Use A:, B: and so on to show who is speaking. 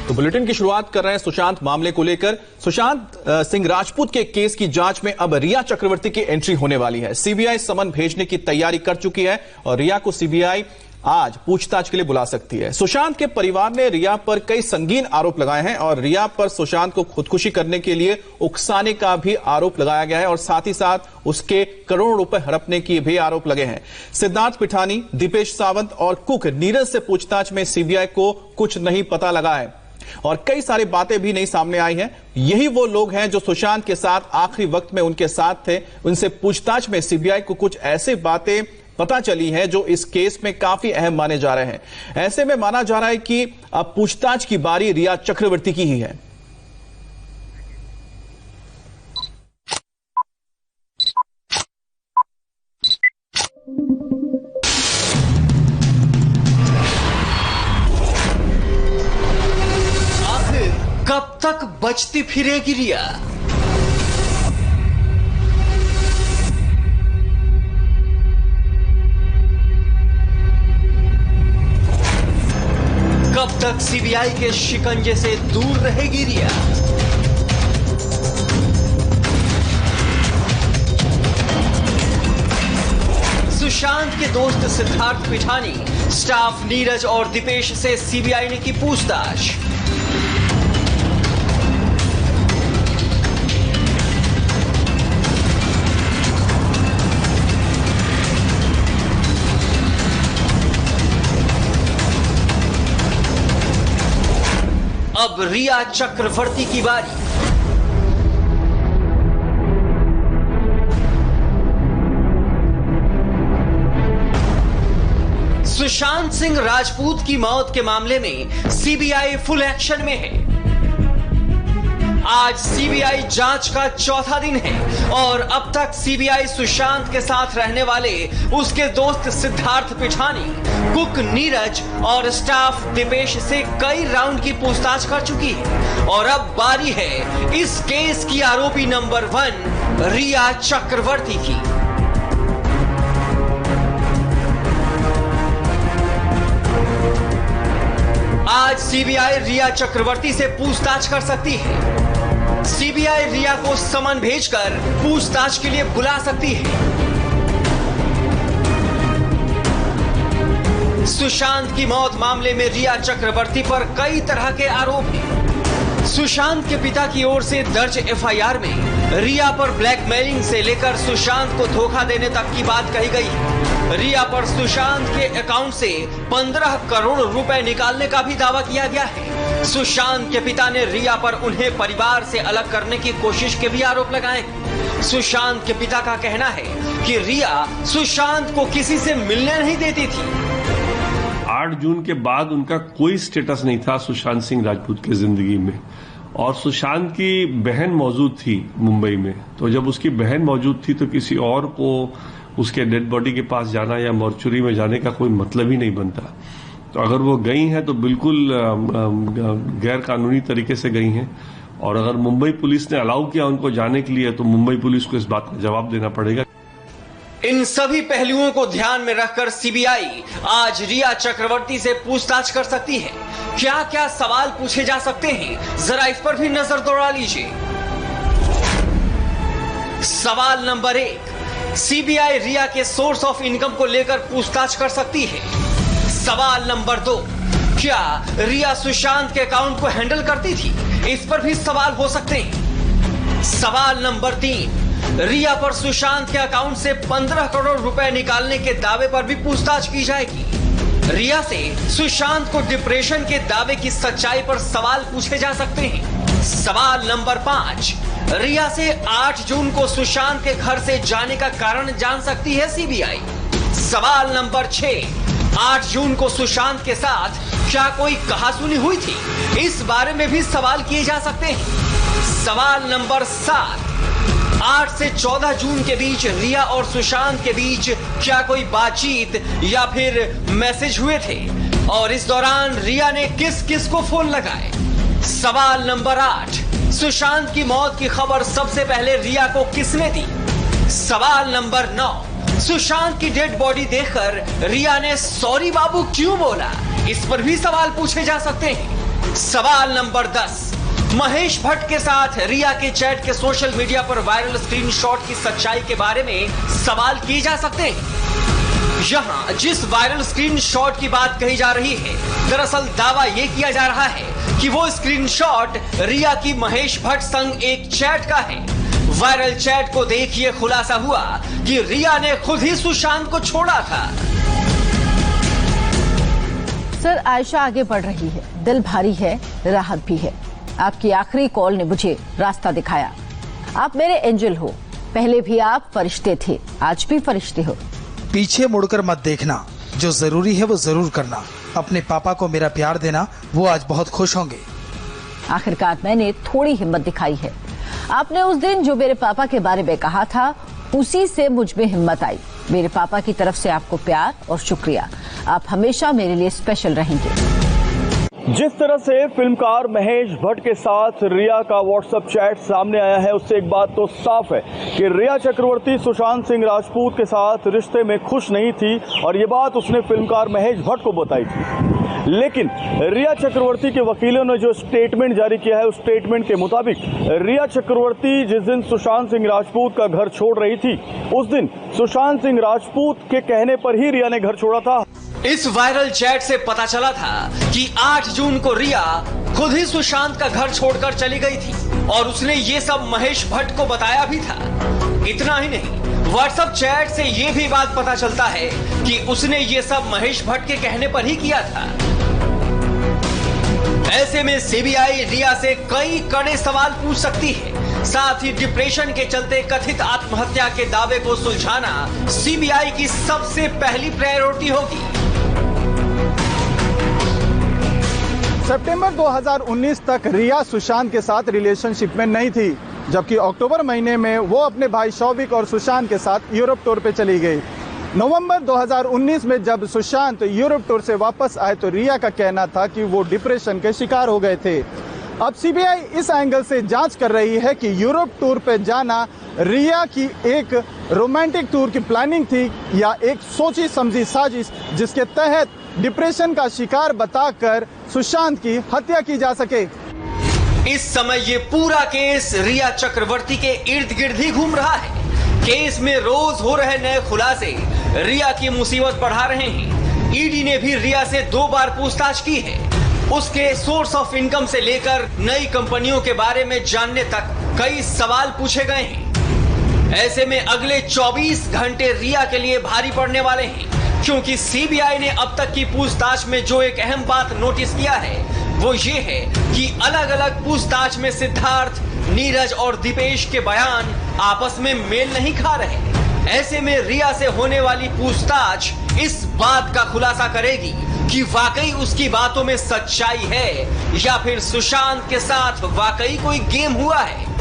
A: तो बुलेटिन की शुरुआत कर रहे हैं सुशांत मामले को लेकर। सुशांत सिंह राजपूत के केस की जांच में अब रिया चक्रवर्ती की एंट्री होने वाली है। सीबीआई समन भेजने की तैयारी कर चुकी है और रिया को सीबीआई आज पूछताछ के लिए बुला सकती है। सुशांत के परिवार ने रिया पर कई संगीन आरोप लगाए हैं और रिया पर सुशांत को खुदकुशी करने के लिए उकसाने का भी आरोप लगाया गया है और साथ ही साथ उसके करोड़ों रुपए हड़पने के भी आरोप लगे हैं। सिद्धार्थ पिठानी, दीपेश सावंत और कुक नीरज से पूछताछ में सीबीआई को कुछ नहीं पता लगा है और कई सारी बातें भी नहीं सामने आई हैं। यही वो लोग हैं जो सुशांत के साथ आखिरी वक्त में उनके साथ थे। उनसे पूछताछ में सीबीआई को कुछ ऐसे बातें पता चली है जो इस केस में काफी अहम माने जा रहे हैं। ऐसे में माना जा रहा है कि अब पूछताछ की बारी रिया चक्रवर्ती की ही है।
B: आखिर कब तक बचती फिरेगी रिया? कब तक सीबीआई के शिकंजे से दूर रहेगी रिया? सुशांत के दोस्त सिद्धार्थ पिठानी, स्टाफ नीरज और दीपेश से सीबीआई ने की पूछताछ। अब रिया चक्रवर्ती की बारी। सुशांत सिंह राजपूत की मौत के मामले में सीबीआई फुल एक्शन में है। आज सीबीआई जांच का चौथा दिन है और अब तक सीबीआई सुशांत के साथ रहने वाले उसके दोस्त सिद्धार्थ पिठानी, कुक नीरज और स्टाफ दीपेश से कई राउंड की पूछताछ कर चुकी है और अब बारी है इस केस की आरोपी नंबर 1 रिया चक्रवर्ती की। आज सीबीआई रिया चक्रवर्ती से पूछताछ कर सकती है। सीबीआई रिया को समन भेजकर पूछताछ के लिए बुला सकती है। सुशांत की मौत मामले में रिया चक्रवर्ती पर कई तरह के आरोप हैं। सुशांत के पिता की ओर से दर्ज एफआईआर में रिया पर ब्लैकमेलिंग से लेकर सुशांत को धोखा देने तक की बात कही गई है। रिया पर सुशांत के अकाउंट से 15 करोड़ रुपए निकालने का भी दावा किया गया है। सुशांत के पिता ने रिया पर उन्हें परिवार से अलग करने की कोशिश के भी आरोप लगाए। सुशांत के पिता का कहना है कि रिया सुशांत को किसी से मिलने नहीं देती थी।
C: 8 जून के बाद उनका कोई स्टेटस नहीं था सुशांत सिंह राजपूत की जिंदगी में और सुशांत की बहन मौजूद थी मुंबई में। तो जब उसकी बहन मौजूद थी तो किसी और को उसके डेड बॉडी के पास जाना या मॉर्चुरी में जाने का कोई मतलब ही नहीं बनता। तो अगर वो गई हैं तो बिल्कुल गैर कानूनी तरीके से गई हैं और अगर मुंबई पुलिस ने अलाउ किया उनको जाने के लिए तो मुंबई पुलिस को इस बात का जवाब देना पड़ेगा।
B: इन सभी पहलुओं को ध्यान में रखकर सीबीआई आज रिया चक्रवर्ती से पूछताछ कर सकती है। क्या क्या सवाल पूछे जा सकते हैं, जरा इस पर भी नजर दौड़ा लीजिए। सवाल नंबर 1, सीबीआई रिया के सोर्स ऑफ इनकम को लेकर पूछताछ कर सकती है। सवाल नंबर 2, क्या रिया सुशांत के अकाउंट को हैंडल करती थी? इस पर भी सवाल हो सकते हैं। सवाल नंबर 3, रिया पर सुशांत के अकाउंट से 15 करोड़ रुपए निकालने के दावे पर भी पूछताछ की जाएगी। रिया से सुशांत को डिप्रेशन के दावे की सच्चाई पर सवाल पूछे जा सकते हैं। सवाल नंबर 5, रिया से 8 जून को सुशांत के घर से जाने का कारण जान सकती है सीबीआई। सवाल नंबर 6, 8 जून को सुशांत के साथ क्या कोई कहासुनी हुई थी? इस बारे में भी सवाल किए जा सकते हैं। सवाल नंबर 7, 8 से 14 जून के बीच रिया और सुशांत के बीच क्या कोई बातचीत या फिर मैसेज हुए थे और इस दौरान रिया ने किस किस को फोन लगाए? सवाल नंबर 8, सुशांत की मौत की खबर सबसे पहले रिया को किसने दी? सवाल नंबर 9, सुशांत की डेड बॉडी देखकर रिया ने सॉरी बाबू क्यों बोला? इस पर भी सवाल पूछे जा सकते हैं। सवाल नंबर 10, महेश भट्ट के साथ रिया के चैट के सोशल मीडिया पर वायरल स्क्रीनशॉट की सच्चाई के बारे में सवाल किए जा सकते हैं। यहां जिस वायरल स्क्रीनशॉट की बात कही जा रही है, दरअसल दावा यह किया जा रहा है कि वो स्क्रीनशॉट रिया की महेश भट्ट संग एक चैट का है। वायरल चैट को देखिए खुलासा हुआ कि रिया ने खुद ही सुशांत को छोड़ा था।
D: सर, आयशा आगे बढ़ रही है, दिल भारी है, राहत भी है। आपकी आखिरी कॉल ने मुझे रास्ता दिखाया। आप मेरे एंजल हो, पहले भी आप फरिश्ते थे, आज भी फरिश्ते हो।
E: पीछे मुड़कर मत देखना, जो जरूरी है वो जरूर करना। अपने पापा को मेरा प्यार देना, वो आज बहुत खुश होंगे।
D: आखिरकार मैंने थोड़ी हिम्मत दिखाई है। आपने उस दिन जो मेरे पापा के बारे में कहा था, उसी से मुझ में हिम्मत आई। मेरे पापा की तरफ से आपको प्यार और शुक्रिया। आप हमेशा मेरे लिए स्पेशल रहेंगे।
F: जिस तरह से फिल्मकार महेश भट्ट के साथ रिया का व्हाट्सएप चैट सामने आया है, उससे एक बात तो साफ है कि रिया चक्रवर्ती सुशांत सिंह राजपूत के साथ रिश्ते में खुश नहीं थी और ये बात उसने फिल्मकार महेश भट्ट को बताई थी। लेकिन रिया चक्रवर्ती के वकीलों ने जो स्टेटमेंट जारी किया है, उस स्टेटमेंट के मुताबिक रिया चक्रवर्ती जिस दिन सुशांत सिंह राजपूत का घर छोड़ रही थी, उस दिन सुशांत सिंह राजपूत के कहने पर ही रिया ने घर छोड़ा था।
B: इस वायरल चैट से पता चला था कि 8 जून को रिया खुद ही सुशांत का घर छोड़कर चली गई थी और उसने ये सब महेश भट्ट को बताया भी था। इतना ही नहीं, व्हाट्सएप चैट से ये भी बात पता चलता है कि उसने ये सब महेश भट्ट के कहने पर ही किया था। ऐसे में सीबीआई रिया से कई कड़े सवाल पूछ सकती है। साथ ही डिप्रेशन के चलते कथित आत्महत्या के दावे को सुलझाना सीबीआई की सबसे पहली प्रायोरिटी होगी।
G: सितंबर 2019 तक रिया सुशांत के साथ रिलेशनशिप में नहीं थी, जबकि अक्टूबर महीने में वो अपने भाई शौविक और सुशांत के साथ यूरोप टूर पे चली गई। नवंबर 2019 में जब सुशांत यूरोप टूर से वापस आए तो रिया का कहना था कि वो डिप्रेशन के शिकार हो गए थे। अब सीबीआई इस एंगल से जांच कर रही है कि यूरोप टूर पे जाना रिया की एक रोमांटिक टूर की प्लानिंग थी या एक सोची समझी साजिश जिसके तहत डिप्रेशन का शिकार बताकर सुशांत की हत्या की जा सके।
B: इस समय ये पूरा केस रिया चक्रवर्ती के इर्द गिर्द ही घूम रहा है। केस में रोज हो रहे नए खुलासे रिया की मुसीबत बढ़ा रहे हैं। ईडी ने भी रिया से 2 बार पूछताछ की है। उसके सोर्स ऑफ इनकम से लेकर नई कंपनियों के बारे में जानने तक कई सवाल पूछे गए हैं। ऐसे में अगले 24 घंटे रिया के लिए भारी पड़ने वाले हैं, क्योंकि सीबीआई ने अब तक की पूछताछ में जो एक अहम बात नोटिस किया है वो ये है कि अलग अलग पूछताछ में सिद्धार्थ, नीरज और दीपेश के बयान आपस में मेल नहीं खा रहे। ऐसे में रिया से होने वाली पूछताछ इस बात का खुलासा करेगी कि वाकई उसकी बातों में सच्चाई है या फिर सुशांत के साथ वाकई कोई गेम हुआ है।